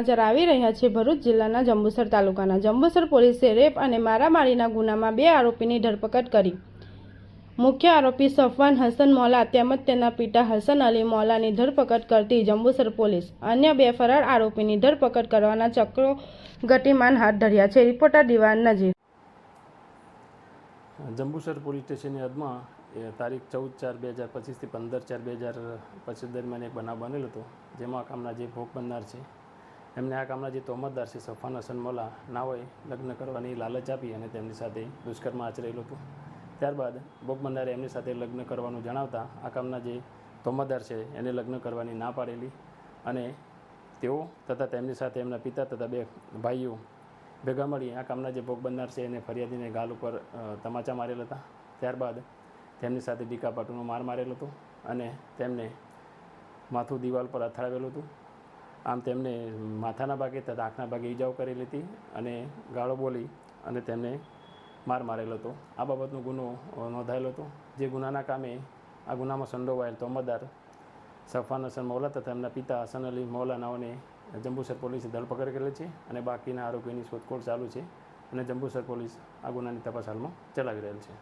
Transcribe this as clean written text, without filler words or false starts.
સમાચાર આવી રહ્યા છે ભરૂચ જિલ્લાના જંબુસર તાલુકાના જંબુસર પોલીસે રેપ અને મારામારીના ગુનામાં 2 આરોપીની ધરપકડ કરી। મુખ્ય આરોપી સફવાન હસન મૌલા તેમજ તેના પિતા હસન અલી મૌલાની ધરપકડ કરતી જંબુસર પોલીસ અન્ય 2 ફરાર આરોપીની ધરપકડ કરવાના ચક્રો ગતિમાન હાથ ધર્યા છે। રિપોર્ટર દિવાન નજીર। જંબુસર પોલીસ સ્ટેશનની હદમાં તારીખ 14/4/2025 થી 15/4/2025 દરમિયાન એક બનાવ બનેલો હતો, જેમાં આ કામના જે ભોગ બનનાર છે એમને આ કામના જે તોહમતદાર છે સફવાન હસન મૌલા નાઓએ લગ્ન કરવાની લાલચ આપી અને તેમની સાથે દુષ્કર્મ આચરેલું હતું। ત્યારબાદ ભોગ બનનારે એમની સાથે લગ્ન કરવાનું જણાવતા આ કામના જે તોહમતદાર છે એને લગ્ન કરવાની ના પાડેલી અને તેઓ તથા તેમની સાથે એમના પિતા તથા 2 ભાઈઓ ભેગા મળી આ કામના જે ભોગ બનનાર છે એને ફરિયાદીને ગાલ ઉપર તમાચા મારેલા હતા। ત્યારબાદ તેમની સાથે ડીકાપાટુનો માર મારેલો હતો અને તેમને માથું દિવાલ પર અથડાવેલું હતું। આમ તેમને માથાના ભાગે તથા આંખના ભાગે ઈજાઓ કરેલી હતી અને ગાળો બોલી અને તેમને માર મારેલો હતો। આ બાબતનો ગુનો નોંધાયેલો હતો, જે ગુનાના કામે આ ગુનામાં સંડોવાયેલ તોહમતદાર સફવાન હસન મૌલા તથા એમના પિતા હસન અલી મૌલા નાઓને જંબુસર પોલીસે ધરપકડ કરેલી છે અને બાકીના આરોપીની શોધખોળ ચાલુ છે અને જંબુસર પોલીસ આ ગુનાની તપાસ હાલમાં ચલાવી રહેલ છે।